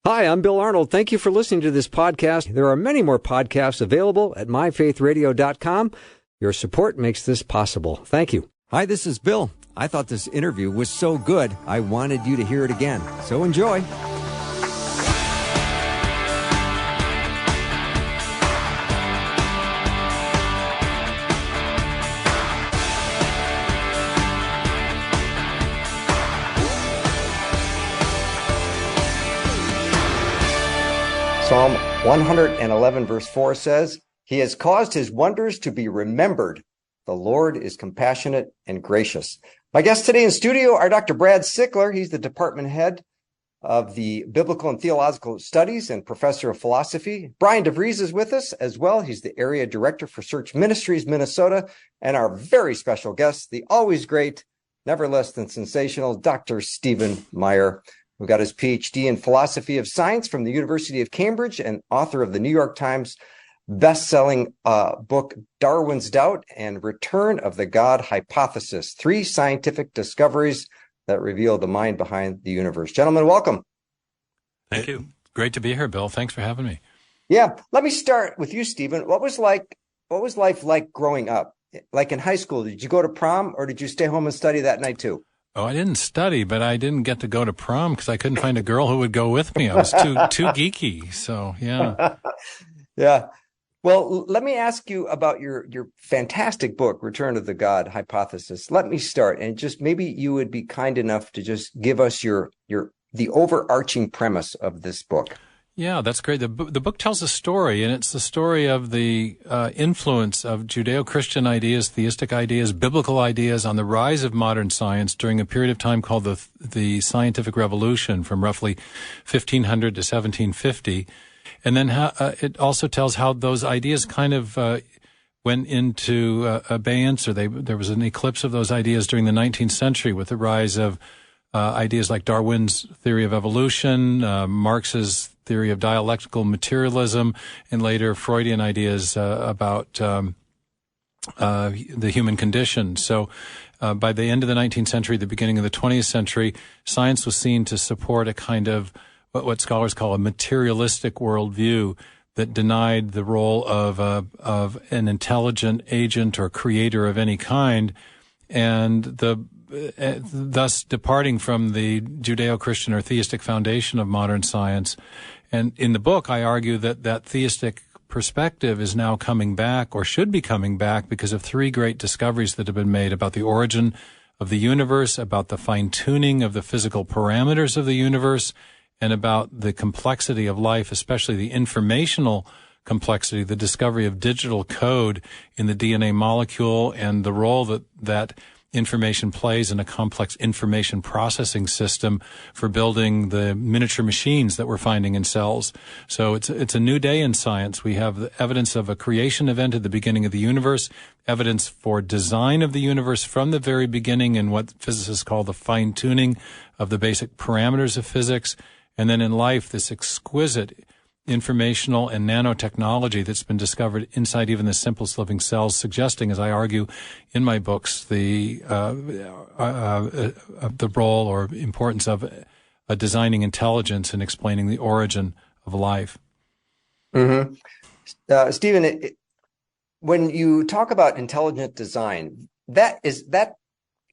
Hi, I'm Bill Arnold. Thank you for listening to this podcast. There are many more podcasts available at myfaithradio.com. Your support makes this possible. Thank you. Hi, this is Bill. I thought this interview was so good, I wanted you to hear it again. So enjoy. Psalm 111 verse 4 says, "He has caused his wonders to be remembered. The Lord is compassionate and gracious." My guest today in studio are Dr. Brad Sickler. He's the department head of the Biblical and Theological Studies and professor of philosophy. Brian DeVries is with us as well. He's the area director for Search Ministries, Minnesota. And our very special guest, the always great, never less than sensational, Dr. Stephen Meyer, who got his PhD in philosophy of science from the University of Cambridge and author of the New York Times best-selling book, Darwin's Doubt and Return of the God Hypothesis, 3 scientific discoveries that reveal the mind behind the universe. Gentlemen, welcome. Thank you. Great to be here, Bill. Thanks for having me. Yeah. Let me start with you, Stephen. What was life like growing up? Like in high school, did you go to prom or did you stay home and study that night too? Oh, I didn't study, but I didn't get to go to prom because I couldn't find a girl who would go with me. I was too geeky. So, yeah. Yeah. Well, let me ask you about your fantastic book, Return of the God Hypothesis. Let me start, and just maybe you would be kind enough to just give us the overarching premise of this book. Yeah, that's great. The book tells a story, and it's the story of the influence of Judeo-Christian ideas, theistic ideas, biblical ideas on the rise of modern science during a period of time called the Scientific Revolution from roughly 1500 to 1750. And then it also tells how those ideas kind of went into abeyance, or there was an eclipse of those ideas during the 19th century with the rise of ideas like Darwin's theory of evolution, Marx's theory of dialectical materialism, and later Freudian ideas about the human condition. So by the end of the 19th century, the beginning of the 20th century, science was seen to support a kind of what scholars call a materialistic worldview that denied the role of an intelligent agent or creator of any kind, and thus departing from the Judeo-Christian or theistic foundation of modern science. And in the book, I argue that theistic perspective is now coming back, or should be coming back, because of 3 great discoveries that have been made about the origin of the universe, about the fine-tuning of the physical parameters of the universe, and about the complexity of life, especially the informational complexity, the discovery of digital code in the DNA molecule, and the role that information plays in a complex information processing system for building the miniature machines that we're finding in cells. So it's a new day in science. We have the evidence of a creation event at the beginning of the universe, evidence for design of the universe from the very beginning, and what physicists call the fine-tuning of the basic parameters of physics. And then in life, this exquisite informational and nanotechnology that's been discovered inside even the simplest living cells, suggesting, as I argue in my books, the role or importance of designing intelligence and explaining the origin of life. Mm-hmm. Stephen, when you talk about intelligent design, is that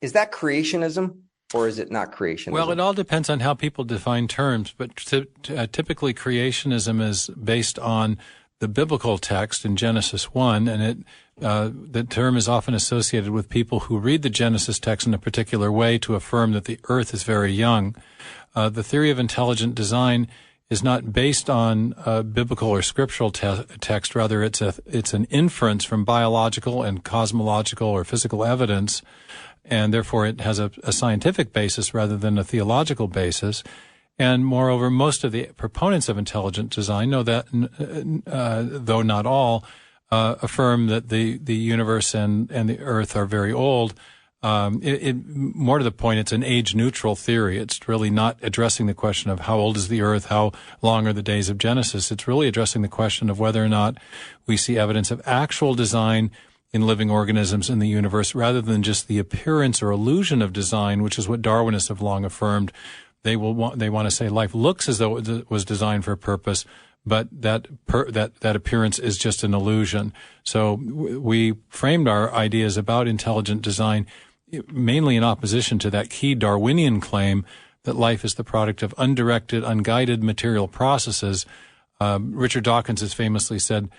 creationism? Or is it not creationism? Well, it all depends on how people define terms, but typically creationism is based on the biblical text in Genesis 1, and the term is often associated with people who read the Genesis text in a particular way to affirm that the earth is very young. The theory of intelligent design is not based on biblical or scriptural text. Rather, it's an inference from biological and cosmological or physical evidence, and therefore it has a scientific basis rather than a theological basis. And moreover, most of the proponents of intelligent design know that, though not all, affirm that the universe and the earth are very old. More to the point, it's an age-neutral theory. It's really not addressing the question of how old is the earth, how long are the days of Genesis. It's really addressing the question of whether or not we see evidence of actual design in living organisms in the universe, rather than just the appearance or illusion of design, which is what Darwinists have long affirmed, they want to say life looks as though it was designed for a purpose, but that appearance is just an illusion. So we framed our ideas about intelligent design mainly in opposition to that key Darwinian claim that life is the product of undirected, unguided material processes. Richard Dawkins has famously said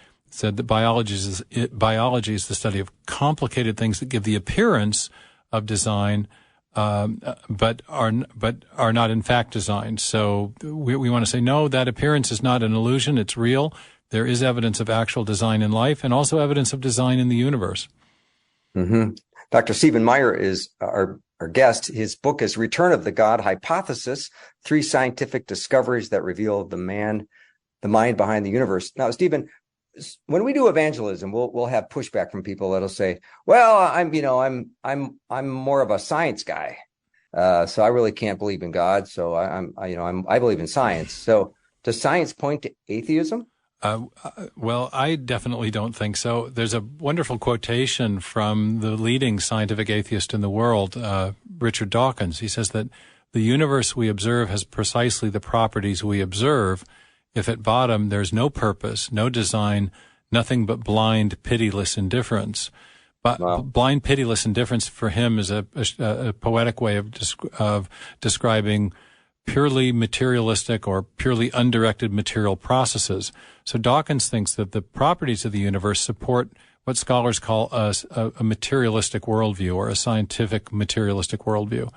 that biology is the study of complicated things that give the appearance of design, but are not in fact designed. So we want to say, no, that appearance is not an illusion. It's real. There is evidence of actual design in life and also evidence of design in the universe. Mm-hmm. Dr. Stephen Meyer is our guest. His book is Return of the God Hypothesis, 3 Scientific Discoveries that Reveal the Mind Behind the Universe. Now, Stephen, when we do evangelism, we'll have pushback from people that'll say, well, I'm more of a science guy. So I really can't believe in God. So I believe in science. So does science point to atheism? Well, I definitely don't think so. There's a wonderful quotation from the leading scientific atheist in the world, Richard Dawkins. He says that the universe we observe has precisely the properties we observe. If at bottom there's no purpose, no design, nothing but blind, pitiless indifference. But wow. Blind, pitiless indifference for him is a poetic way of describing purely materialistic or purely undirected material processes. So Dawkins thinks that the properties of the universe support what scholars call a materialistic worldview or a scientific materialistic worldview.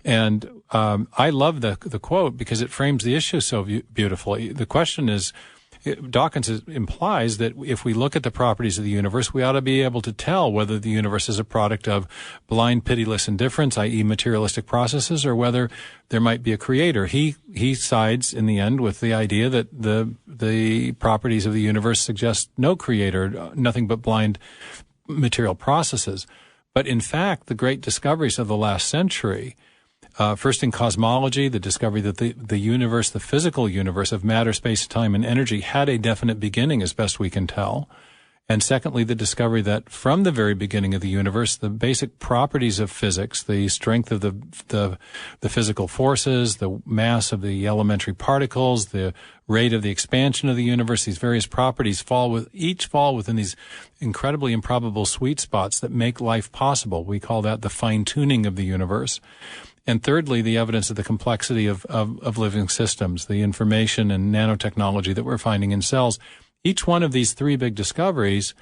And I love the quote because it frames the issue so beautifully. The question is, Dawkins implies that if we look at the properties of the universe, we ought to be able to tell whether the universe is a product of blind, pitiless indifference, i.e. materialistic processes, or whether there might be a creator. He sides in the end with the idea that the properties of the universe suggest no creator, nothing but blind material processes. But in fact, the great discoveries of the last century, first in cosmology, the discovery that the universe, the physical universe of matter, space, time, and energy had a definite beginning as best we can tell. And secondly, the discovery that from the very beginning of the universe, the basic properties of physics, the strength of the physical forces, the mass of the elementary particles, the rate of the expansion of the universe, these various properties fall within these incredibly improbable sweet spots that make life possible. We call that the fine-tuning of the universe. And thirdly, the evidence of the complexity of living systems, the information and nanotechnology that we're finding in cells. Each one of these 3 big discoveries,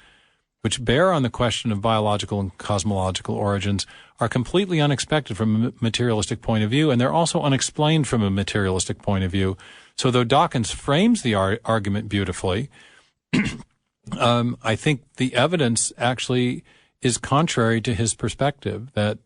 which bear on the question of biological and cosmological origins, are completely unexpected from a materialistic point of view, and they're also unexplained from a materialistic point of view. So though Dawkins frames the argument beautifully, I think the evidence actually is contrary to his perspective, that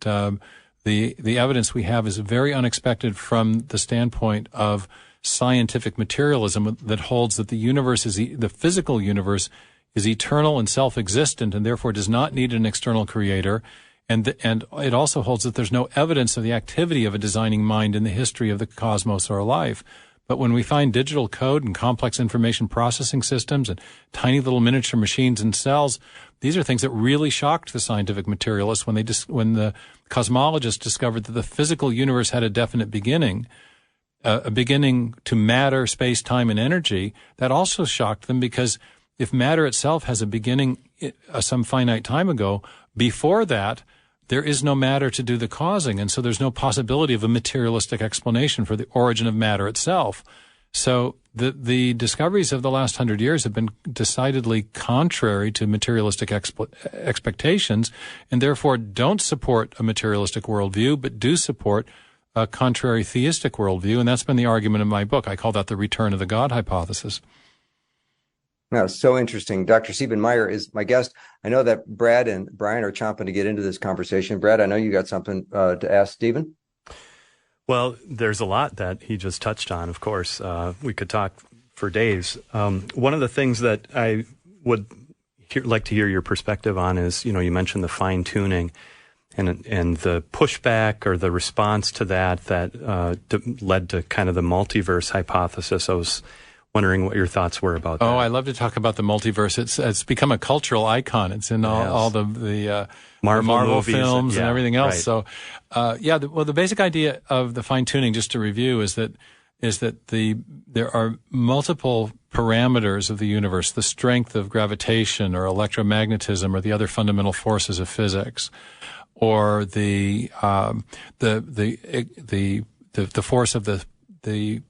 the evidence we have is very unexpected from the standpoint of scientific materialism that holds that the universe the physical universe is eternal and self-existent and therefore does not need an external creator. And it also holds that there's no evidence of the activity of a designing mind in the history of the cosmos or life. But when we find digital code and complex information processing systems and tiny little miniature machines and cells, these are things that really shocked the scientific materialists when the cosmologists discovered that the physical universe had a definite beginning, a beginning to matter, space, time, and energy. That also shocked them because if matter itself has a beginning some finite time ago, before that, there is no matter to do the causing, and so there's no possibility of a materialistic explanation for the origin of matter itself. So the discoveries of the last 100 years have been decidedly contrary to materialistic expectations, and therefore don't support a materialistic worldview, but do support a contrary theistic worldview, and that's been the argument of my book. I call that the return of the God hypothesis. Now, so interesting. Dr. Stephen Meyer is my guest. I know that Brad and Brian are chomping to get into this conversation. Brad, I know you got something to ask Stephen. Well, there's a lot that he just touched on, of course. We could talk for days. One of the things that I would like to hear your perspective on is, you mentioned the fine-tuning and the pushback or the response to that led to kind of the multiverse hypothesis. I was wondering what your thoughts were about that. Oh, I love to talk about the multiverse. It's become a cultural icon. It's in all the Marvel films and everything else. Right. So, the basic idea of the fine tuning, just to review, is that there are multiple parameters of the universe, the strength of gravitation or electromagnetism or the other fundamental forces of physics, or the force of the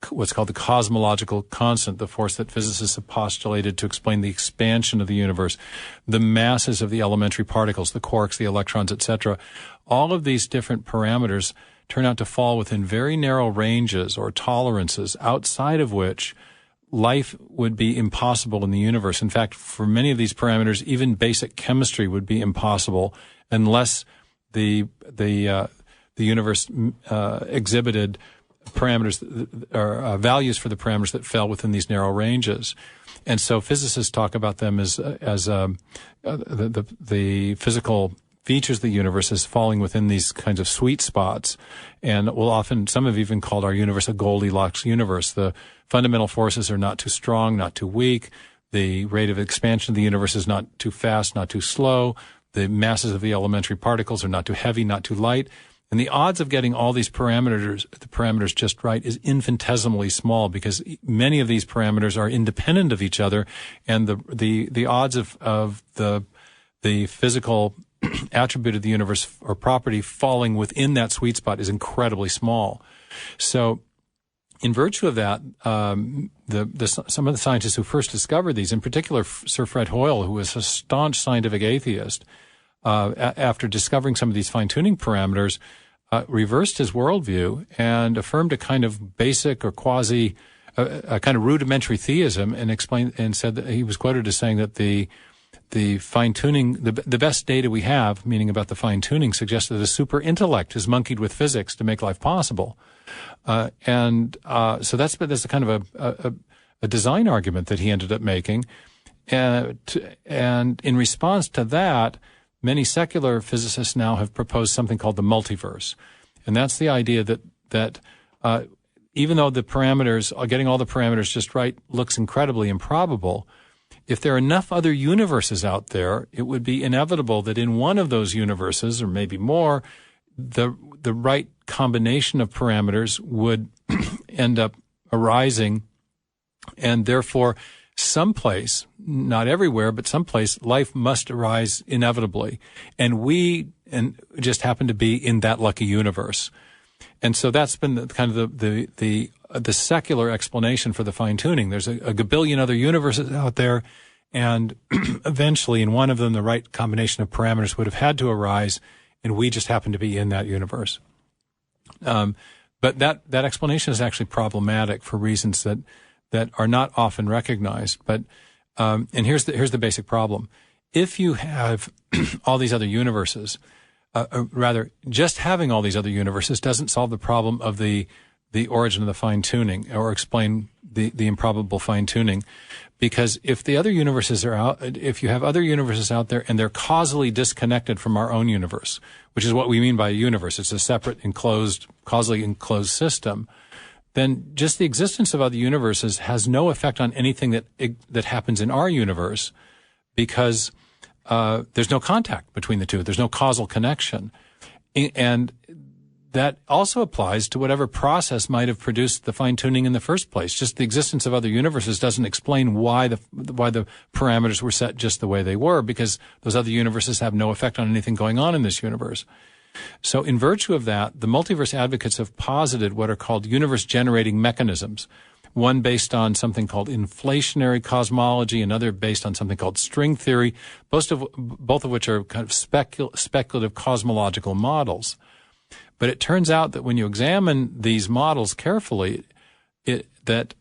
what's called the cosmological constant, the force that physicists have postulated to explain the expansion of the universe, the masses of the elementary particles, the quarks, the electrons, etc. All of these different parameters turn out to fall within very narrow ranges or tolerances outside of which life would be impossible in the universe. In fact, for many of these parameters, even basic chemistry would be impossible unless the universe exhibited parameters or values for the parameters that fell within these narrow ranges. And so physicists talk about them as the physical features of the universe as falling within these kinds of sweet spots. And some have even called our universe a Goldilocks universe. The fundamental forces are not too strong, not too weak. The rate of expansion of the universe is not too fast, not too slow. The masses of the elementary particles are not too heavy, not too light. And the odds of getting all these parameters just right is infinitesimally small, because many of these parameters are independent of each other, and the odds of the physical attribute of the universe or property falling within that sweet spot is incredibly small. So, in virtue of that, some of the scientists who first discovered these, in particular Sir Fred Hoyle, who was a staunch scientific atheist, after discovering some of these fine-tuning parameters, reversed his worldview and affirmed a kind of basic or a kind of rudimentary theism, and said that he was quoted as saying that the fine-tuning, the best data we have, meaning about the fine-tuning, suggests that a super intellect has monkeyed with physics to make life possible. So that's a kind of a design argument that he ended up making. And in response to that, many secular physicists now have proposed something called the multiverse. And that's the idea that even though getting all the parameters just right looks incredibly improbable, if there are enough other universes out there, it would be inevitable that in one of those universes, or maybe more, the right combination of parameters would end up arising, and therefore someplace, not everywhere, but someplace, life must arise inevitably. And we just happen to be in that lucky universe. And so that's been the secular explanation for the fine-tuning. There's a gabillion other universes out there, and eventually in one of them the right combination of parameters would have had to arise, and we just happen to be in that universe. But that explanation is actually problematic for reasons that are not often recognized. But and here's the basic problem. If you have all these other universes, rather, just having all these other universes doesn't solve the problem of the origin of the fine-tuning or explain the improbable fine-tuning. Because if the other universes are out, if you have other universes out there and they're causally disconnected from our own universe, which is what we mean by a universe, it's a separate causally enclosed system, then just the existence of other universes has no effect on anything that happens in our universe, because there's no contact between the two. There's no causal connection. And that also applies to whatever process might have produced the fine-tuning in the first place. Just the existence of other universes doesn't explain why the parameters were set just the way they were, because those other universes have no effect on anything going on in this universe. So in virtue of that, the multiverse advocates have posited what are called universe-generating mechanisms, one based on something called inflationary cosmology, another based on something called string theory, both of which are kind of speculative cosmological models. But it turns out that when you examine these models carefully, that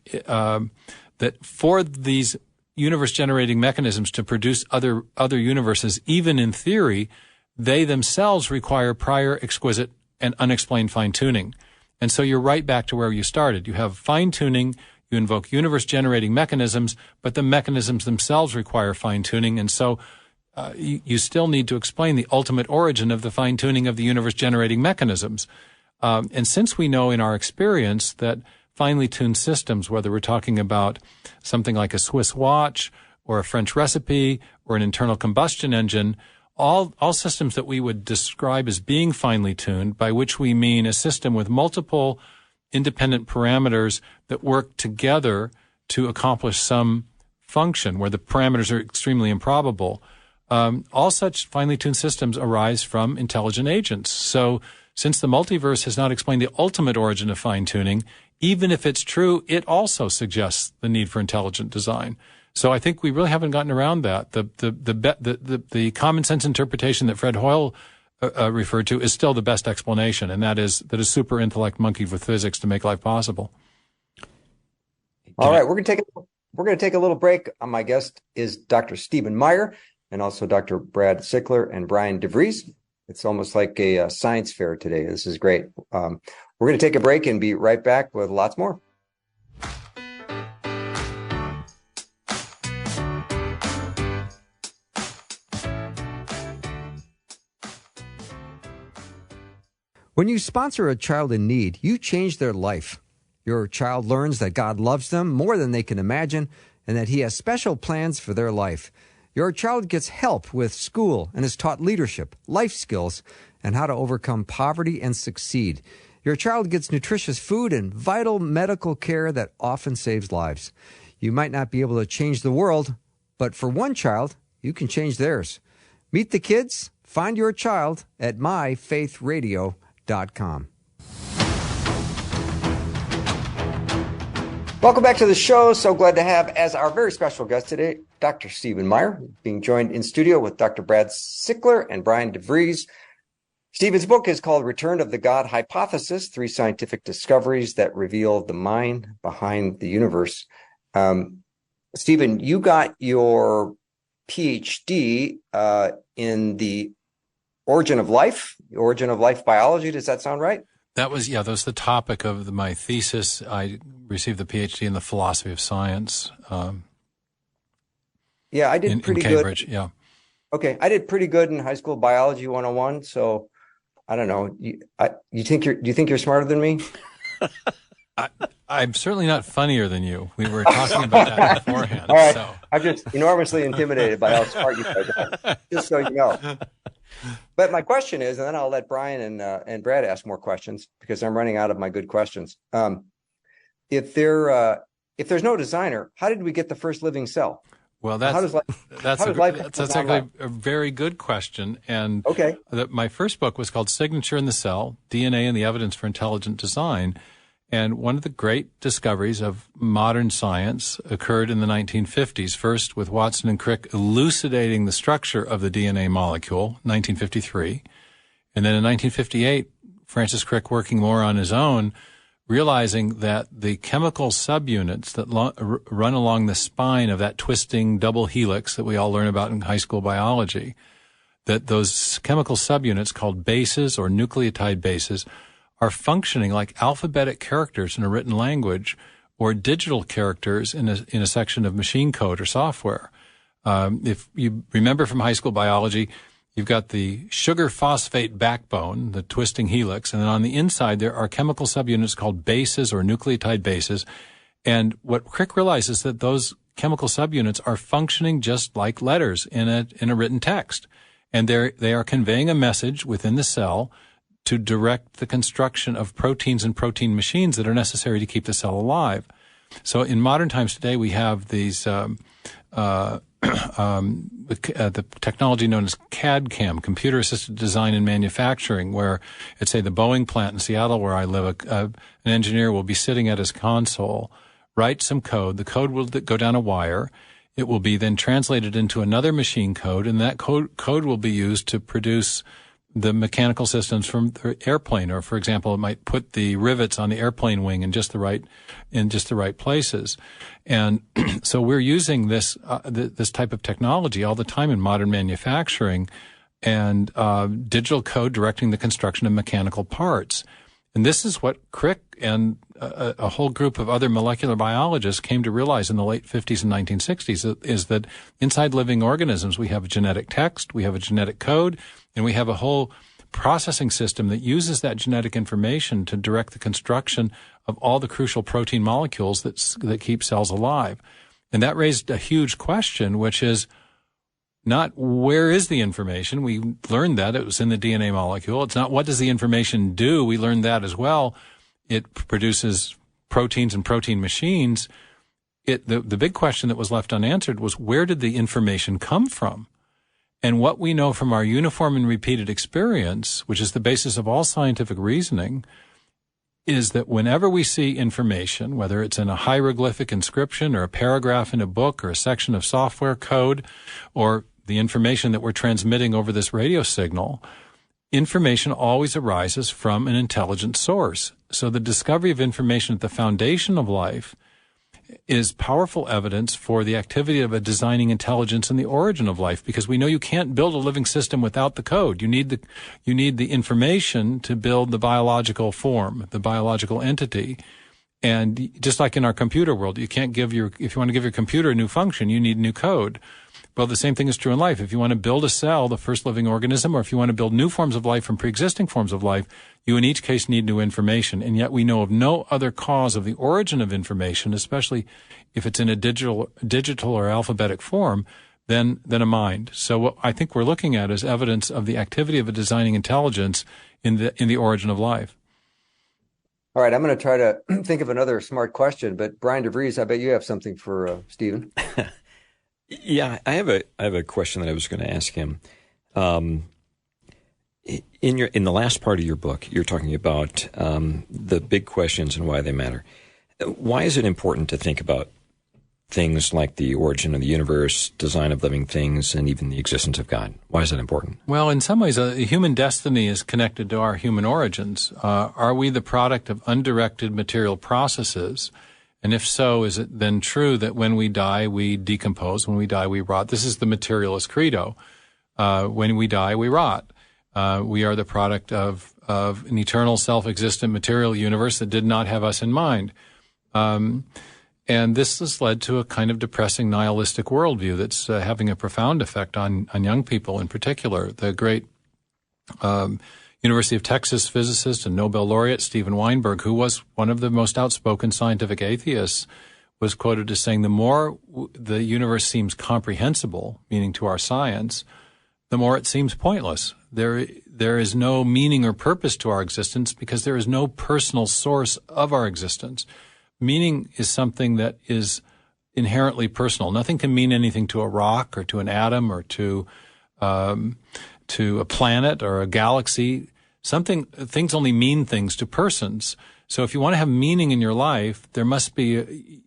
for these universe-generating mechanisms to produce other universes, even in theory, they themselves require prior exquisite and unexplained fine-tuning. And so you're right back to where you started. You have fine-tuning, you invoke universe-generating mechanisms, but the mechanisms themselves require fine-tuning, and so you still need to explain the ultimate origin of the fine-tuning of the universe-generating mechanisms. And since we know in our experience that finely tuned systems, whether we're talking about something like a Swiss watch or a French recipe or an internal combustion engine, all systems that we would describe as being finely tuned, by which we mean a system with multiple independent parameters that work together to accomplish some function where the parameters are extremely improbable. All such finely tuned systems arise from intelligent agents. So since the multiverse has not explained the ultimate origin of fine tuning, even if it's true, it also suggests the need for intelligent design. So I think we really haven't gotten around that. The common sense interpretation that Fred Hoyle referred to is still the best explanation, and that is super intellect monkeyed with physics to make life possible. All right, we're going to take a little break. My guest is Dr. Stephen Meyer and also Dr. Brad Sickler and Brian DeVries. It's almost like a science fair today. This is great. We're going to take a break and be right back with lots more. When you sponsor a child in need, you change their life. Your child learns that God loves them more than they can imagine and that He has special plans for their life. Your child gets help with school and is taught leadership, life skills, and how to overcome poverty and succeed. Your child gets nutritious food and vital medical care that often saves lives. You might not be able to change the world, but for one child, you can change theirs. Meet the kids. Find your child at myfaithradio.com. Welcome back to the show. So glad to have as our very special guest today, Dr. Stephen Meyer, being joined in studio with Dr. Brad Sickler and Brian DeVries. Stephen's book is called Return of the God Hypothesis, 3 Scientific Discoveries That Reveal the Mind Behind the Universe. Stephen, you got your PhD in the origin of life biology. Does that sound right? That was the topic of my thesis. I received the PhD in the philosophy of science. I did pretty in Cambridge, good. Yeah. Okay, I did pretty good in high school biology 101. So I don't know. Do you think you're smarter than me? I'm certainly not funnier than you. We were talking about that beforehand. All right. So. I'm just enormously intimidated by how smart you guys are, just so you know. But my question is, and then I'll let Brian and Brad ask more questions because I'm running out of my good questions. If there's no designer, how did we get the first living cell? Well, that's actually a very good question. And okay, my first book was called Signature in the Cell: DNA and the Evidence for Intelligent Design. And one of the great discoveries of modern science occurred in the 1950s, first with Watson and Crick elucidating the structure of the DNA molecule, 1953. And then in 1958, Francis Crick, working more on his own, realizing that the chemical subunits that run along the spine of that twisting double helix that we all learn about in high school biology, that those chemical subunits called bases or nucleotide bases are functioning like alphabetic characters in a written language or digital characters in a section of machine code or software. If you remember from high school biology, you've got the sugar phosphate backbone, the twisting helix, and then on the inside there are chemical subunits called bases or nucleotide bases. And what Crick realizes is that those chemical subunits are functioning just like letters in a written text. And they are conveying a message within the cell to direct the construction of proteins and protein machines that are necessary to keep the cell alive. So in modern times today, we have these the technology known as CAD/CAM, computer-assisted design and manufacturing, where at, say, the Boeing plant in Seattle where I live, an engineer will be sitting at his console, write some code. The code will go down a wire. It will be then translated into another machine code, and that code will be used to produce the mechanical systems from the airplane, or for example, it might put the rivets on the airplane wing in just the right places. And so we're using this type of technology all the time in modern manufacturing, and digital code directing the construction of mechanical parts. And this is what Crick and a whole group of other molecular biologists came to realize in the late 50s and 1960s, is that inside living organisms, we have a genetic text, we have a genetic code, and we have a whole processing system that uses that genetic information to direct the construction of all the crucial protein molecules that keep cells alive. And that raised a huge question, which is not where is the information? We learned that it was in the DNA molecule. It's not what does the information do? We learned that as well. It produces proteins and protein machines. The big question that was left unanswered was, where did the information come from? And what we know from our uniform and repeated experience, which is the basis of all scientific reasoning, is that whenever we see information, whether it's in a hieroglyphic inscription or a paragraph in a book or a section of software code or the information that we're transmitting over this radio signal, information always arises from an intelligent source. So the discovery of information at the foundation of life is powerful evidence for the activity of a designing intelligence in the origin of life, because we know you can't build a living system without the code. You need the information to build the biological form, the biological entity. And just like in our computer world, if you want to give your computer a new function, you need new code. Well, the same thing is true in life. If you want to build a cell, the first living organism, or if you want to build new forms of life from pre-existing forms of life, you in each case need new information. And yet we know of no other cause of the origin of information, especially if it's in a digital or alphabetic form, than a mind. So what I think we're looking at is evidence of the activity of a designing intelligence in the origin of life. All right, I'm going to try to think of another smart question, but Brian DeVries, I bet you have something for Stephen. Yeah, I have a question that I was going to ask him. In the last part of your book, you're talking about the big questions and why they matter. Why is it important to think about things like the origin of the universe, design of living things, and even the existence of God? Why is that important? Well, in some ways, human destiny is connected to our human origins. Are we the product of undirected material processes? And if so, is it then true that when we die, we decompose, when we die, we rot? This is the materialist credo. When we die, we rot. We are the product of an eternal, self-existent material universe that did not have us in mind. And this has led to a kind of depressing nihilistic worldview that's having a profound effect on young people in particular. The great University of Texas physicist and Nobel laureate Steven Weinberg, who was one of the most outspoken scientific atheists, was quoted as saying, the more the universe seems comprehensible, meaning to our science, the more it seems pointless. There is no meaning or purpose to our existence because there is no personal source of our existence. Meaning is something that is inherently personal. Nothing can mean anything to a rock or to an atom or to a planet or a galaxy. Things only mean things to persons. So if you want to have meaning in your life, there must be,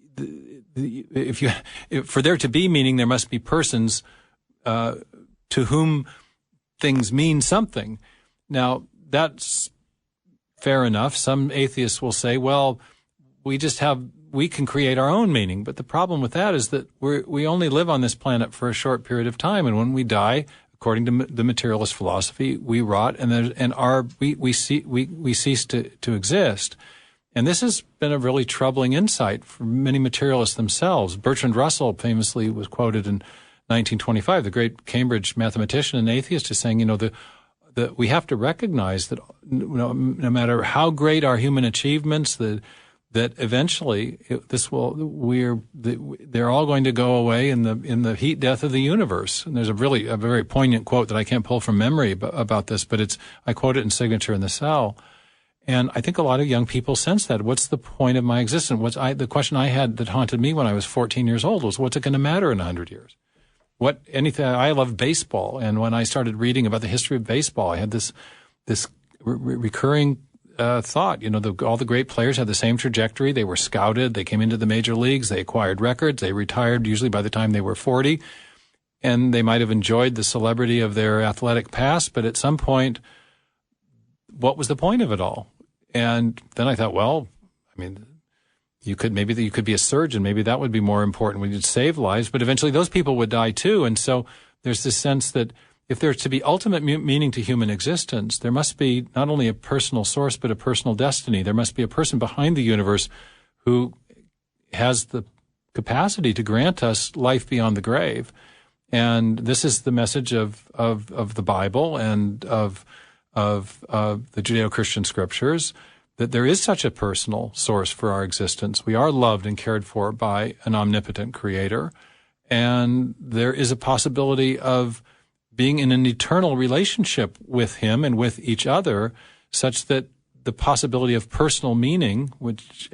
for there to be meaning, there must be persons to whom things mean something. Now, that's fair enough. Some atheists will say, well, we can create our own meaning. But the problem with that is that we only live on this planet for a short period of time. And when we die, according to the materialist philosophy, we rot we cease to exist. And this has been a really troubling insight for many materialists themselves. Bertrand Russell famously was quoted in 1925, the great Cambridge mathematician and atheist, is saying, that we have to recognize that no matter how great our human achievements, that eventually they're all going to go away in the heat death of the universe. And there's a very poignant quote that I can't pull from memory about this, but I quote it in Signature in the Cell. And I think a lot of young people sense that. What's the point of my existence? The question I had that haunted me when I was 14 years old was, what's it going to matter in 100 years? I love baseball. And when I started reading about the history of baseball, I had this recurring thought, all the great players had the same trajectory. They were scouted. They came into the major leagues. They acquired records. They retired usually by the time they were 40. And they might have enjoyed the celebrity of their athletic past, but at some point, what was the point of it all? And then I thought, you could be a surgeon. Maybe that would be more important. We could save lives, but eventually those people would die too. And so there's this sense that if there's to be ultimate meaning to human existence, there must be not only a personal source, but a personal destiny. There must be a person behind the universe who has the capacity to grant us life beyond the grave. And this is the message of the Bible and of the Judeo-Christian scriptures. that there is such a personal source for our existence. We are loved and cared for by an omnipotent creator, and there is a possibility of being in an eternal relationship with him and with each other, such that the possibility of personal meaning, which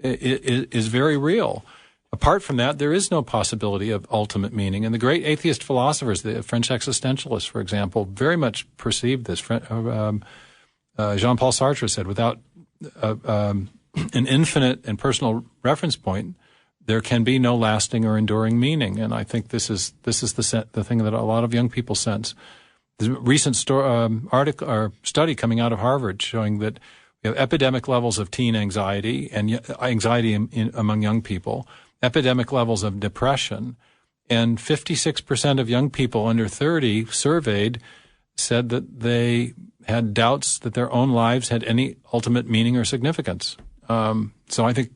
is very real. Apart from that, there is no possibility of ultimate meaning. And the great atheist philosophers, the French existentialists, for example, very much perceived this. Jean-Paul Sartre said, without an infinite and personal reference point, there can be no lasting or enduring meaning. And I think this is the thing that a lot of young people sense. There's a recent article or study coming out of Harvard showing that we have epidemic levels of teen anxiety and anxiety among young people, epidemic levels of depression, and 56% of young people under 30 surveyed said that they had doubts that their own lives had any ultimate meaning or significance. So I think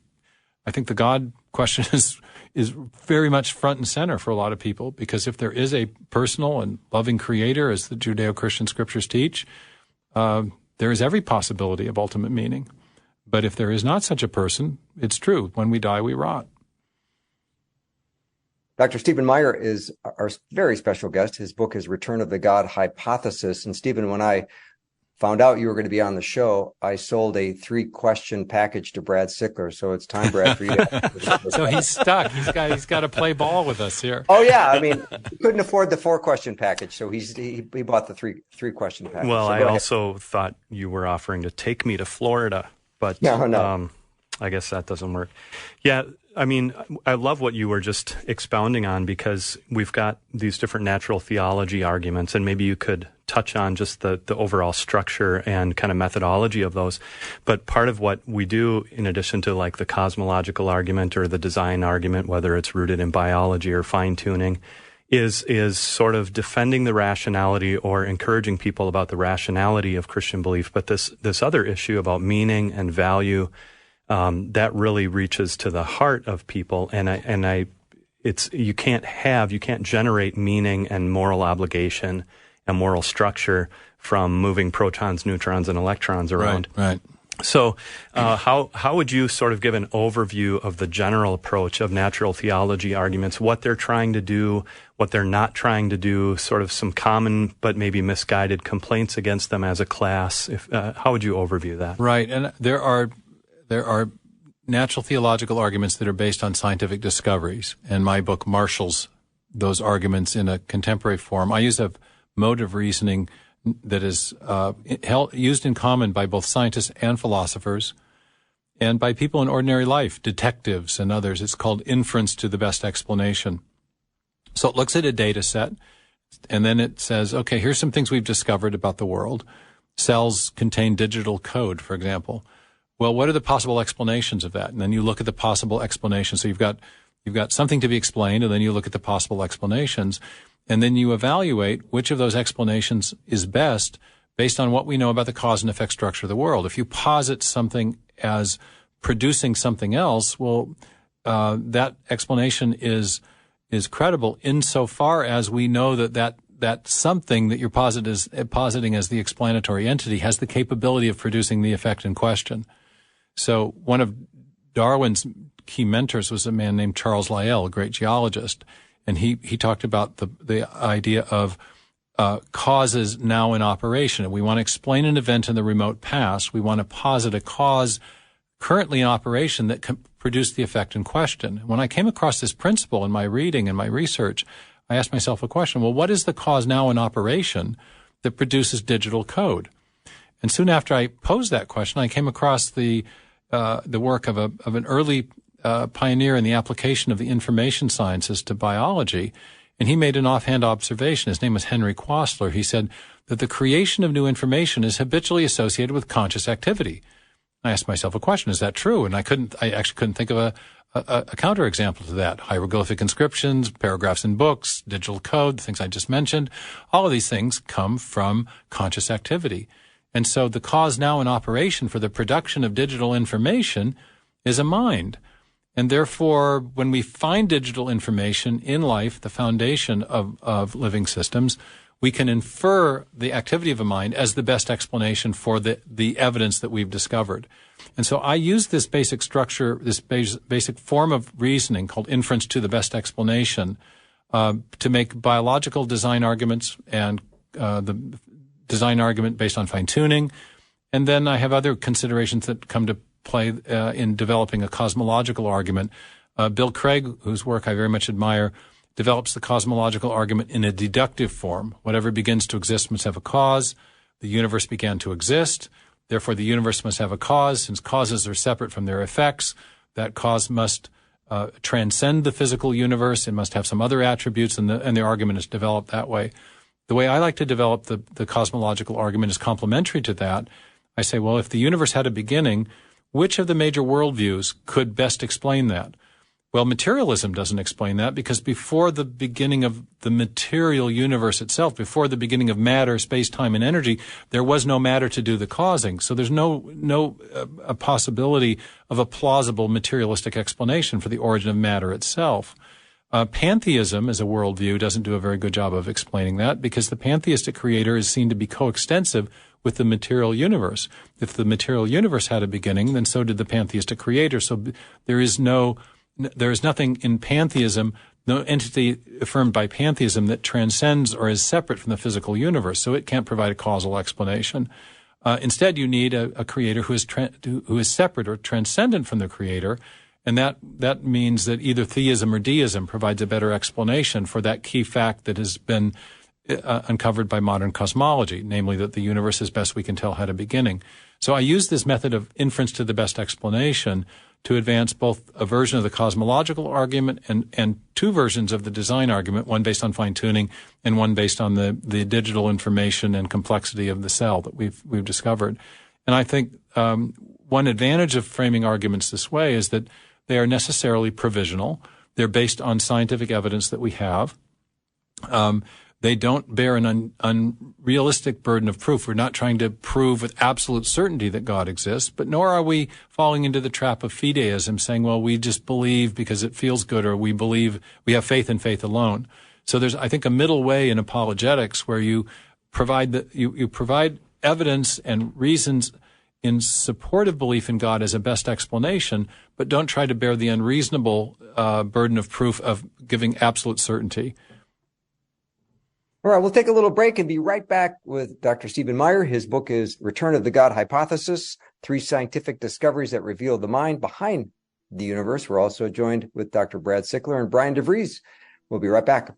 the God question is very much front and center for a lot of people, because if there is a personal and loving creator, as the Judeo-Christian scriptures teach, there is every possibility of ultimate meaning. But if there is not such a person, it's true. When we die, we rot. Dr. Stephen Meyer is our very special guest. His book is Return of the God Hypothesis. And Stephen, when I found out you were going to be on the show, I sold a 3-question package to Brad Sickler. So it's time, Brad, for you to... So he's stuck. He's got to play ball with us here. Oh, yeah. I mean, he couldn't afford the 4-question package, so he bought the 3-question package. Well, so I also thought you were offering to take me to Florida, but no. I guess that doesn't work. Yeah, I mean, I love what you were just expounding on, because we've got these different natural theology arguments, and maybe you could touch on just the overall structure and kind of methodology of those. But part of what we do, in addition to like the cosmological argument or the design argument, whether it's rooted in biology or fine-tuning, is sort of defending the rationality or encouraging people about the rationality of Christian belief. But this other issue about meaning and value, that really reaches to the heart of people, you can't generate meaning and moral obligation and moral structure from moving protons, neutrons, and electrons around. Right. So, how would you sort of give an overview of the general approach of natural theology arguments, what they're trying to do, what they're not trying to do, sort of some common but maybe misguided complaints against them as a class? How would you overview that? Right, and there are natural theological arguments that are based on scientific discoveries, and my book marshals those arguments in a contemporary form. I use a mode of reasoning that is used in common by both scientists and philosophers, and by people in ordinary life, detectives and others. It's called inference to the best explanation. So it looks at a data set, and then it says, okay, here's some things we've discovered about the world. Cells contain digital code, for example. Well, what are the possible explanations of that? And then you look at the possible explanations. So you've got something to be explained, and then you look at the possible explanations, and then you evaluate which of those explanations is best based on what we know about the cause and effect structure of the world. If you posit something as producing something else, well, that explanation is credible insofar as we know that something that you're positing as the explanatory entity has the capability of producing the effect in question. So one of Darwin's key mentors was a man named Charles Lyell, a great geologist, and he talked about the idea of causes now in operation. And we want to explain an event in the remote past. We want to posit a cause currently in operation that can produce the effect in question. When I came across this principle in my reading and my research, I asked myself a question. Well, what is the cause now in operation that produces digital code? And soon after I posed that question, I came across the work of an early pioneer in the application of the information sciences to biology, and he made an offhand observation. His name was Henry Quastler. He said that the creation of new information is habitually associated with conscious activity. I asked myself a question: is that true? And I actually couldn't think of a counterexample to that. Hieroglyphic inscriptions, paragraphs in books, digital code, the things I just mentioned, all of these things come from conscious activity. And so the cause now in operation for the production of digital information is a mind. And therefore, when we find digital information in life, the foundation of living systems, we can infer the activity of a mind as the best explanation for the evidence that we've discovered. And so I use this basic structure, this basic form of reasoning called inference to the best explanation, to make biological design arguments and the design argument based on fine-tuning. And then I have other considerations that come to play in developing a cosmological argument. Bill Craig, whose work I very much admire, develops the cosmological argument in a deductive form. Whatever begins to exist must have a cause. The universe began to exist. Therefore, the universe must have a cause. Since causes are separate from their effects, that cause must transcend the physical universe. It must have some other attributes, and the argument is developed that way. The way I like to develop the cosmological argument is complementary to that. I say, well, if the universe had a beginning, which of the major worldviews could best explain that? Well, materialism doesn't explain that, because before the beginning of the material universe itself, before the beginning of matter, space, time, and energy, there was no matter to do the causing. So there's no possibility of a plausible materialistic explanation for the origin of matter itself. Pantheism as a worldview doesn't do a very good job of explaining that, because the pantheistic creator is seen to be coextensive with the material universe. If the material universe had a beginning, then so did the pantheistic creator. So there is nothing in pantheism, no entity affirmed by pantheism that transcends or is separate from the physical universe. So it can't provide a causal explanation. Instead, you need a creator who is separate or transcendent from the creator. And that means that either theism or deism provides a better explanation for that key fact that has been uncovered by modern cosmology, namely that the universe, as best we can tell, had a beginning. So I use this method of inference to the best explanation to advance both a version of the cosmological argument and two versions of the design argument, one based on fine-tuning and one based on the digital information and complexity of the cell that we've discovered. And I think one advantage of framing arguments this way is that they are necessarily provisional. They're based on scientific evidence that we have. They don't bear an unrealistic burden of proof. We're not trying to prove with absolute certainty that God exists, but nor are we falling into the trap of fideism, saying, well, we just believe because it feels good, or we believe we have faith in faith alone. So there's, I think, a middle way in apologetics where you provide you provide evidence and reasons in support of belief in God as a best explanation, but don't try to bear the unreasonable burden of proof of giving absolute certainty. All right, we'll take a little break and be right back with Dr. Stephen Meyer. His book is Return of the God Hypothesis, 3 Scientific Discoveries That Reveal the Mind Behind the Universe. We're also joined with Dr. Brad Sickler and Brian DeVries. We'll be right back.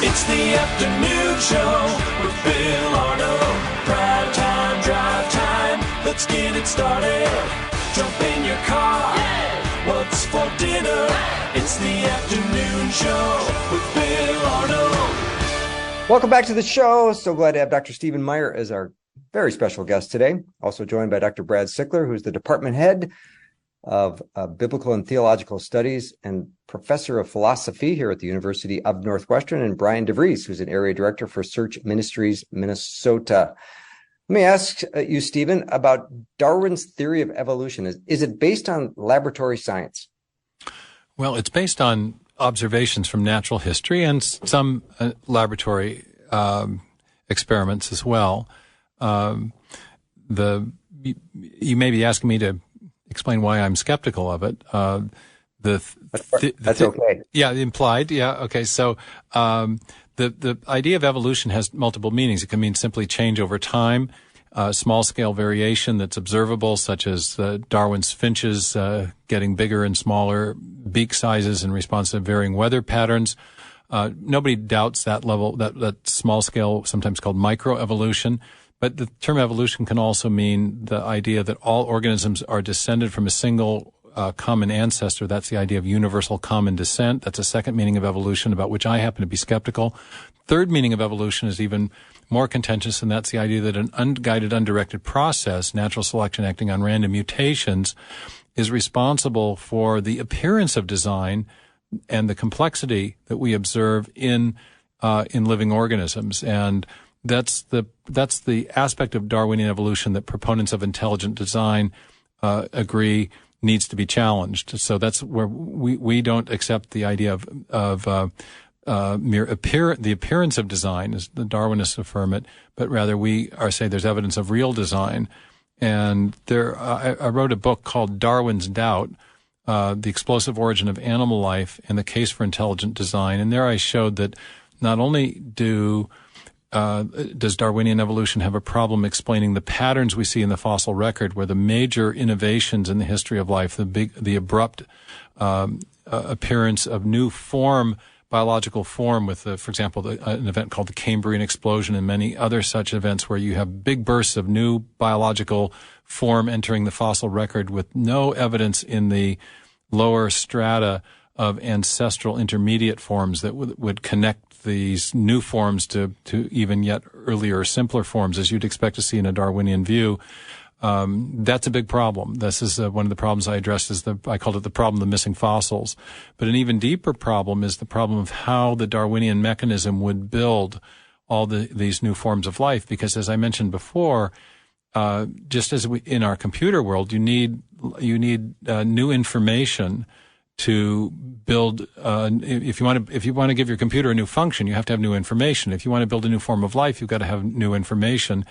It's the afternoon show with Bill Arnold. Prime time, drive time. Let's get it started. Jump in your car. Yeah. What's for dinner? It's the afternoon show with Bill Arnold. Welcome back to the show. So glad to have Dr. Stephen Meyer as our very special guest today. Also joined by Dr. Brad Sickler, who's the department head of Biblical and Theological Studies and professor of philosophy here at the University of Northwestern, and Brian DeVries, who's an area director for Search Ministries, Minnesota. Let me ask you, Stephen, about Darwin's theory of evolution. Is it based on laboratory science? Well, it's based on observations from natural history and some laboratory experiments as well. You may be asking me to explain why I'm skeptical of it. That's okay. Yeah, implied. Yeah, okay. So the idea of evolution has multiple meanings. It can mean simply change over time, small-scale variation that's observable, such as Darwin's finches getting bigger and smaller beak sizes in response to varying weather patterns. Nobody doubts that level, that small-scale, sometimes called microevolution. But the term evolution can also mean the idea that all organisms are descended from a single common ancestor. That's the idea of universal common descent. That's a second meaning of evolution about which I happen to be skeptical. Third meaning of evolution is even more contentious, and that's the idea that an unguided, undirected process, natural selection acting on random mutations, is responsible for the appearance of design and the complexity that we observe in living organisms. And that's the aspect of Darwinian evolution that proponents of intelligent design agree needs to be challenged. So that's where we don't accept the idea of mere the appearance of design, as the Darwinists affirm it, but rather we say there's evidence of real design. And I wrote a book called Darwin's Doubt, The Explosive Origin of Animal Life and the Case for Intelligent Design. And there I showed that not only does Darwinian evolution have a problem explaining the patterns we see in the fossil record, where the major innovations in the history of life, the abrupt appearance of new biological form with, for example, an event called the Cambrian explosion and many other such events where you have big bursts of new biological form entering the fossil record with no evidence in the lower strata of ancestral intermediate forms that would connect these new forms to even yet earlier, simpler forms, as you'd expect to see in a Darwinian view. That's a big problem. This is one of the problems I addressed. I called it the problem of the missing fossils. But an even deeper problem is the problem of how the Darwinian mechanism would build all these new forms of life. Because as I mentioned before, just as in our computer world, you need new information to build. If you want to give your computer a new function, you have to have new information. If you want to build a new form of life, you've got to have new information.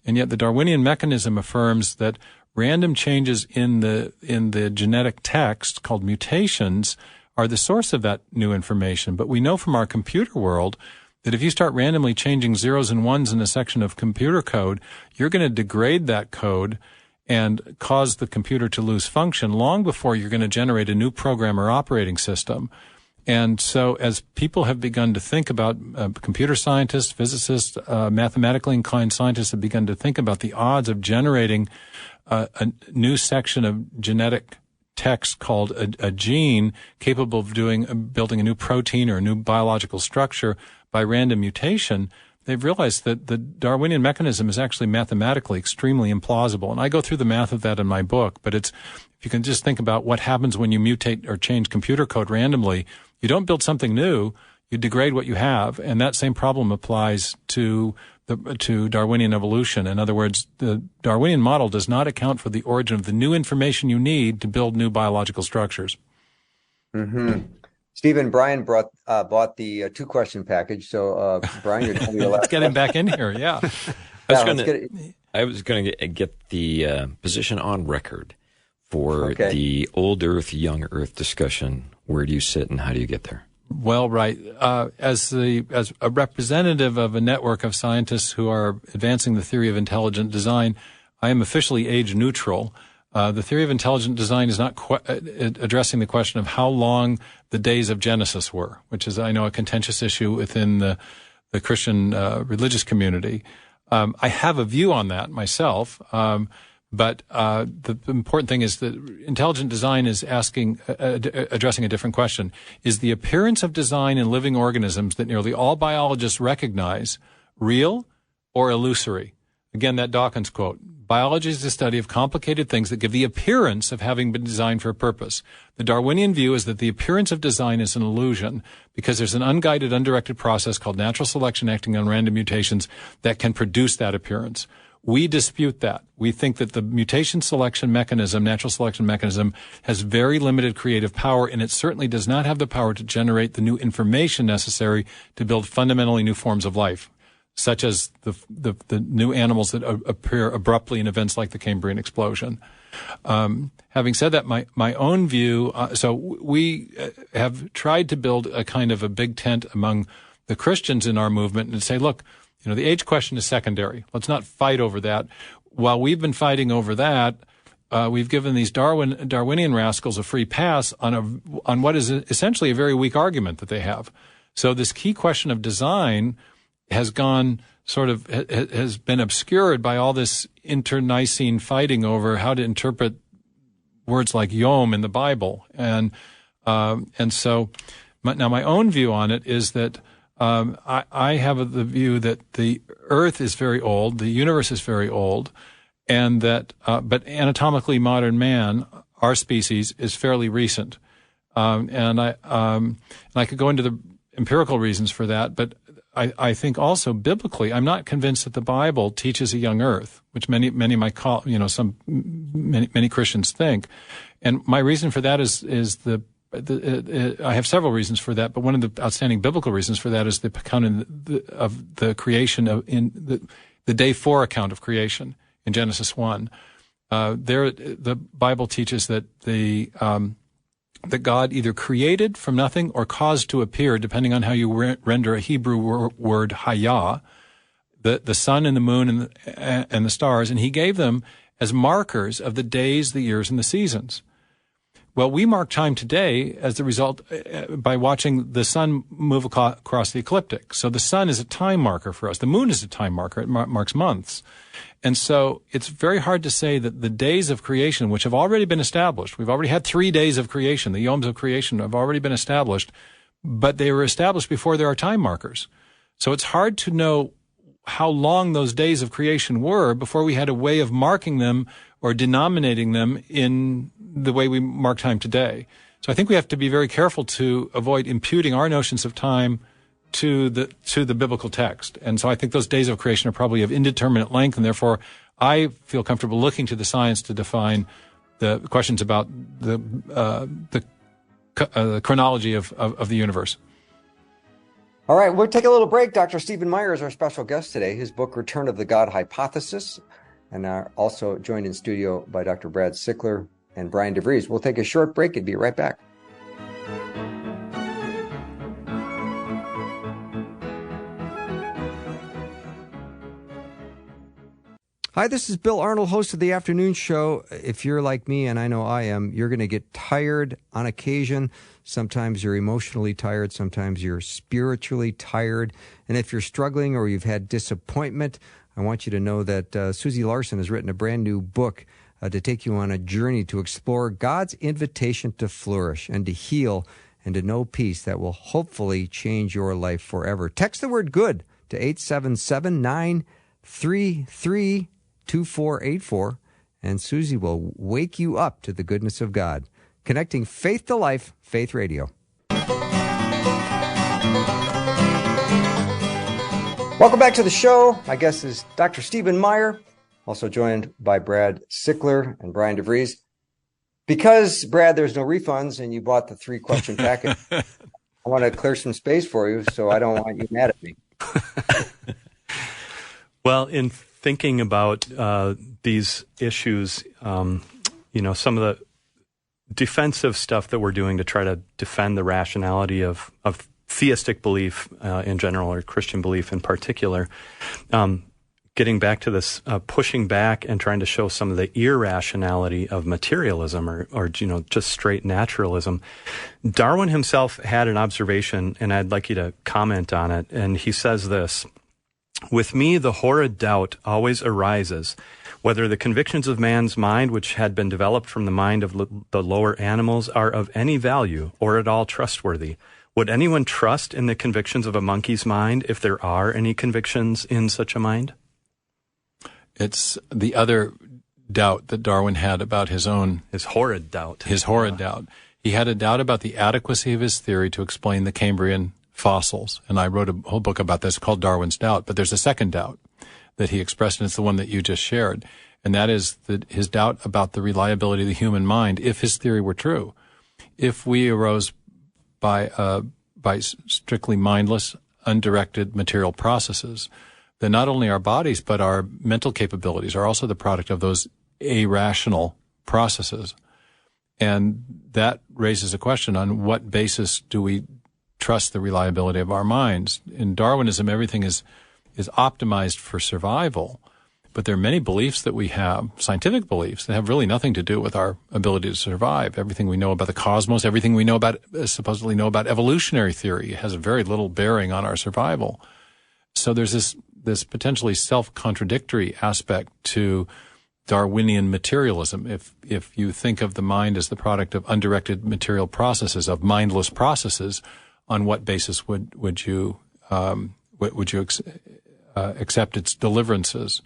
And yet the Darwinian mechanism affirms that random changes in the genetic text, called mutations, are the source of that new information. But we know from our computer world that if you start randomly changing zeros and ones in a section of computer code, you're going to degrade that code and cause the computer to lose function long before you're going to generate a new program or operating system. And so as people have begun to think about, computer scientists, physicists, mathematically inclined scientists have begun to think about the odds of generating a new section of genetic text called a gene capable of building a new protein or a new biological structure by random mutation, they've realized that the Darwinian mechanism is actually mathematically extremely implausible. And I go through the math of that in my book, but if you can just think about what happens when you mutate or change computer code randomly, you don't build something new, you degrade what you have, and that same problem applies to Darwinian evolution. In other words, the Darwinian model does not account for the origin of the new information you need to build new biological structures. Mm-hmm. Stephen, Brian bought the two-question package. So, Brian, you're telling me Let's get him back in here. Yeah. I was going to get the position on record for the old Earth, young Earth discussion. Where do you sit and how do you get there? Well, right. As a representative of a network of scientists who are advancing the theory of intelligent design, I am officially age neutral. The theory of intelligent design is not addressing the question of how long the days of Genesis were, which is, I know, a contentious issue within the Christian religious community. I have a view on that myself, but the important thing is that intelligent design is addressing a different question. Is the appearance of design in living organisms that nearly all biologists recognize real or illusory? Again, that Dawkins quote. Biology is the study of complicated things that give the appearance of having been designed for a purpose. The Darwinian view is that the appearance of design is an illusion because there's an unguided, undirected process called natural selection acting on random mutations that can produce that appearance. We dispute that. We think that the mutation selection mechanism, natural selection mechanism, has very limited creative power, and it certainly does not have the power to generate the new information necessary to build fundamentally new forms of life, such as the new animals that appear abruptly in events like the Cambrian explosion. Having said that, my own view, so we have tried to build a kind of a big tent among the Christians in our movement and say, look, the age question is secondary. Let's not fight over that. While we've been fighting over that, we've given these Darwinian rascals a free pass on what is essentially a very weak argument that they have. So this key question of design has been obscured by all this internecine fighting over how to interpret words like yom in the Bible. And so now my own view on it is that I have the view that the Earth is very old, the universe is very old, and that but anatomically modern man, our species, is fairly recent. And I could go into the empirical reasons for that, but I think also biblically, I'm not convinced that the Bible teaches a young earth, which many might call, many Christians think. And my reason for that is I have several reasons for that, but one of the outstanding biblical reasons for that is the account of the creation in the day 4 account of creation in Genesis 1. The Bible teaches that that God either created from nothing or caused to appear, depending on how you render a Hebrew word hayah, the sun and the moon and the stars, and he gave them as markers of the days, the years, and the seasons. Well, we mark time today as the result by watching the sun move across the ecliptic. So the sun is a time marker for us. The moon is a time marker. It marks months. And so it's very hard to say that the days of creation, which have already been established, we've already had 3 days of creation, the yoms of creation have already been established, but they were established before there are time markers. So it's hard to know how long those days of creation were before we had a way of marking them or denominating them in the way we mark time today. So I think we have to be very careful to avoid imputing our notions of time to the biblical text. And so I think those days of creation are probably of indeterminate length, and therefore I feel comfortable looking to the science to define the questions about the chronology of the universe. All right, we'll take a little break. Dr. Stephen Meyer is our special guest today. His book, Return of the God Hypothesis, and also joined in studio by Dr. Brad Sickler and Brian DeVries. We'll take a short break and be right back. Hi, this is Bill Arnold, host of the afternoon show. If you're like me, and I know I am, you're going to get tired on occasion. Sometimes you're emotionally tired. Sometimes you're spiritually tired. And if you're struggling or you've had disappointment, I want you to know that Susie Larson has written a brand new book to take you on a journey to explore God's invitation to flourish and to heal and to know peace that will hopefully change your life forever. Text the word GOOD to 877-933-2484, and Susie will wake you up to the goodness of God. Connecting faith to life, Faith Radio. Welcome back to the show. My guest is Dr. Stephen Meyer, also joined by Brad Sickler and Brian DeVries. Because, Brad, there's no refunds and you bought the 3-question packet, I want to clear some space for you, so I don't want you mad at me. Well, in thinking about these issues, some of the defensive stuff that we're doing to try to defend the rationality of theistic belief in general, or Christian belief in particular, getting back to this pushing back and trying to show some of the irrationality of materialism or just straight naturalism. Darwin himself had an observation, and I'd like you to comment on it. And he says this: "With me, the horrid doubt always arises whether the convictions of man's mind, which had been developed from the mind of the lower animals, are of any value or at all trustworthy. Would anyone trust in the convictions of a monkey's mind if there are any convictions in such a mind?" It's the other doubt that Darwin had about his horrid doubt. He had a doubt about the adequacy of his theory to explain the Cambrian fossils. And I wrote a whole book about this called Darwin's Doubt. But there's a second doubt that he expressed, and it's the one that you just shared. And that is his doubt about the reliability of the human mind if his theory were true. If we arose by strictly mindless, undirected material processes, then not only our bodies but our mental capabilities are also the product of those irrational processes. And that raises a question on what basis do we trust the reliability of our minds. In Darwinism, everything is optimized for survival, but there are many beliefs that we have, scientific beliefs, that have really nothing to do with our ability to survive. Everything we know about the cosmos, everything we know about, supposedly know about evolutionary theory has very little bearing on our survival. So there's this potentially self-contradictory aspect to Darwinian materialism. If you think of the mind as the product of undirected material processes, of mindless processes, on what basis would you accept its deliverances?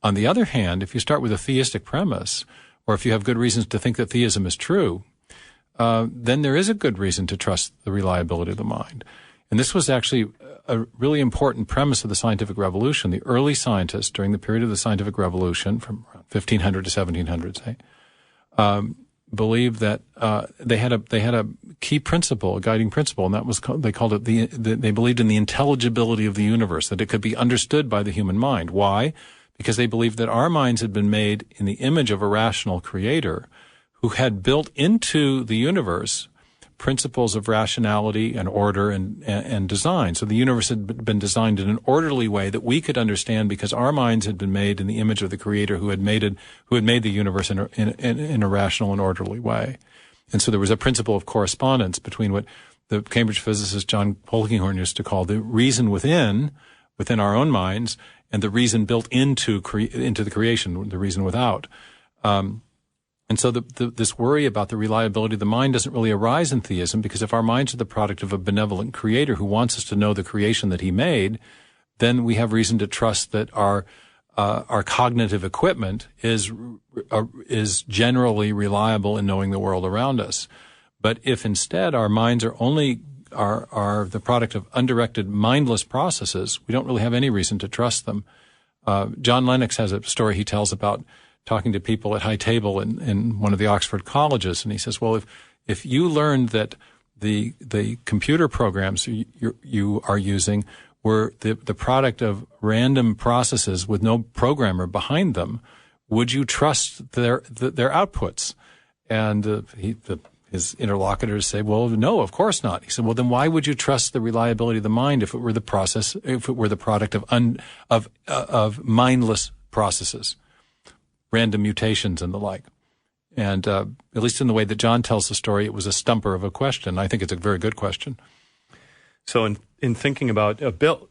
On the other hand, if you start with a theistic premise, or if you have good reasons to think that theism is true, then there is a good reason to trust the reliability of the mind. And this was actually a really important premise of the scientific revolution. The early scientists during the period of the scientific revolution, from around 1500 to 1700, say, believed that they had a key principle, a guiding principle, and that was they called it they believed in the intelligibility of the universe, that it could be understood by the human mind. Why? Because they believed that our minds had been made in the image of a rational creator who had built into the universe principles of rationality and order and design. So the universe had been designed in an orderly way that we could understand because our minds had been made in the image of the creator who had made the universe in a rational and orderly way. And so there was a principle of correspondence between what the Cambridge physicist John Polkinghorne used to call the reason within our own minds, and the reason built into the creation, the reason without. And so this worry about the reliability of the mind doesn't really arise in theism, because if our minds are the product of a benevolent creator who wants us to know the creation that he made, then we have reason to trust that our cognitive equipment is generally reliable in knowing the world around us. But if instead our minds are only are the product of undirected, mindless processes, we don't really have any reason to trust them. John Lennox has a story he tells about talking to people at high table in one of the Oxford colleges, and he says, well, if you learned that the computer programs you are using were the product of random processes with no programmer behind them, would you trust their outputs? And his interlocutors say, well, no, of course not. He said, well, then why would you trust the reliability of the mind if it were the product of mindless processes, random mutations and the like? And at least in the way that John tells the story, it was a stumper of a question. I think it's a very good question. So in thinking about Bill,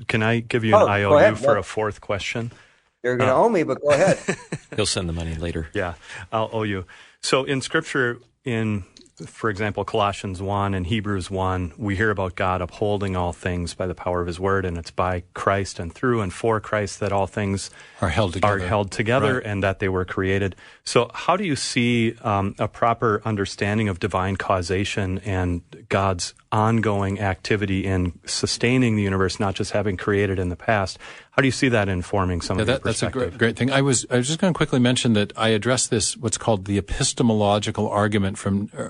can I give you an IOU for a fourth question? You're going to owe me, but go ahead. He'll send the money later. Yeah, I'll owe you. So in Scripture, for example, Colossians 1 and Hebrews 1, we hear about God upholding all things by the power of his word, and it's by Christ and through and for Christ that all things are held together, right, and that they were created. So how do you see a proper understanding of divine causation and God's ongoing activity in sustaining the universe, not just having created in the past? How do you see that informing some of your perspective? That's a great thing. I was just going to quickly mention that I addressed this, what's called the epistemological argument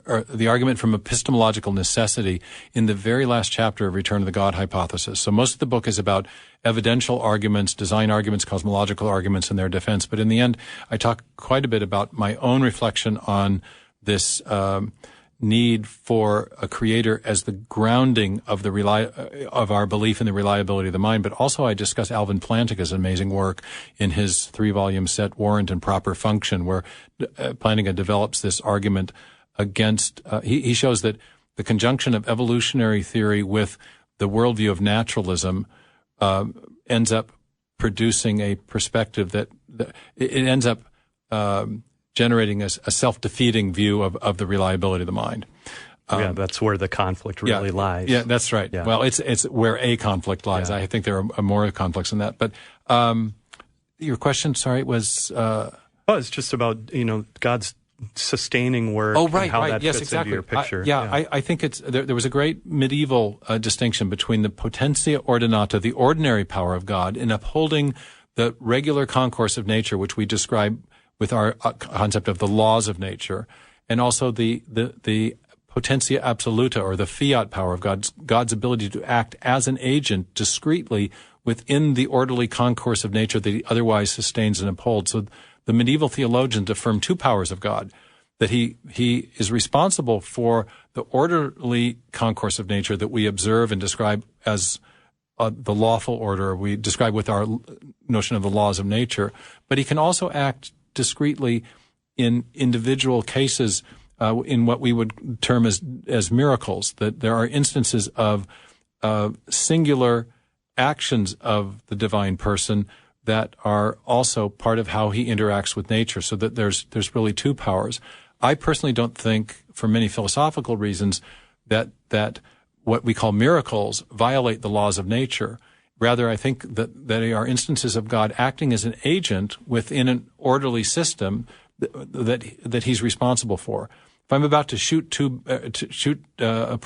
or the argument from epistemological necessity, in the very last chapter of Return of the God Hypothesis. So most of the book is about evidential arguments, design arguments, cosmological arguments, and their defense. But in the end, I talk quite a bit about my own reflection on this need for a creator as the grounding of of our belief in the reliability of the mind. But also I discuss Alvin Plantinga's amazing work in his 3-volume set Warrant and Proper Function, where Plantinga develops this argument against, he shows that the conjunction of evolutionary theory with the worldview of naturalism ends up producing a perspective that it ends up generating a self-defeating view of the reliability of the mind. That's where the conflict really lies. Yeah, that's right. Yeah. Well, it's where a conflict lies. Yeah. I think there are more conflicts than that. But your question, sorry, was... it's just about, God's sustaining work and how that fits into your picture. I think there was a great medieval distinction between the potentia ordinata, the ordinary power of God, in upholding the regular concourse of nature, which we describe with our concept of the laws of nature, and also the potentia absoluta, or the fiat power of God's ability to act as an agent discreetly within the orderly concourse of nature that he otherwise sustains and upholds. So the medieval theologians affirm two powers of God, that he is responsible for the orderly concourse of nature that we observe and describe as the lawful order we describe with our notion of the laws of nature, but he can also act discreetly in individual cases in what we would term as miracles, that there are instances of singular actions of the divine person that are also part of how he interacts with nature, so that there's really two powers. I personally don't think, for many philosophical reasons, that what we call miracles violate the laws of nature. Rather, I think that they are instances of God acting as an agent within an orderly system that he's responsible for. If I'm about to shoot a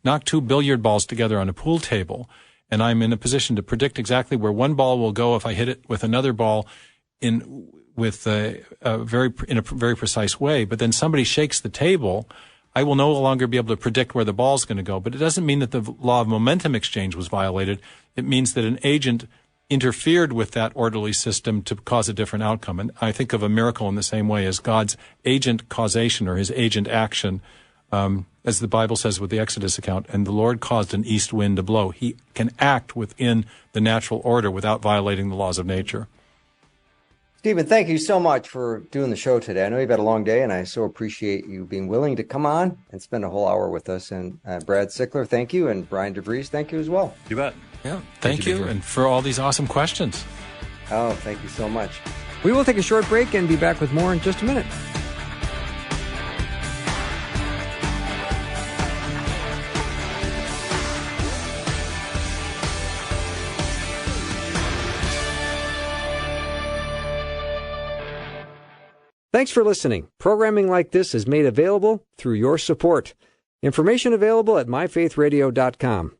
knock two billiard balls together on a pool table, and I'm in a position to predict exactly where one ball will go if I hit it with another ball in a very precise way. But then somebody shakes the table, I will no longer be able to predict where the ball's going to go. But it doesn't mean that the law of momentum exchange was violated. It means that an agent interfered with that orderly system to cause a different outcome. And I think of a miracle in the same way as God's agent causation or his agent action, as the Bible says with the Exodus account, and the Lord caused an east wind to blow. He can act within the natural order without violating the laws of nature. Stephen, thank you so much for doing the show today. I know you've had a long day, and I so appreciate you being willing to come on and spend a whole hour with us. And Brad Sickler, thank you. And Brian DeVries, thank you as well. You bet. Yeah, thank you, and for all these awesome questions. Oh, thank you so much. We will take a short break and be back with more in just a minute. Thanks for listening. Programming like this is made available through your support. Information available at myfaithradio.com.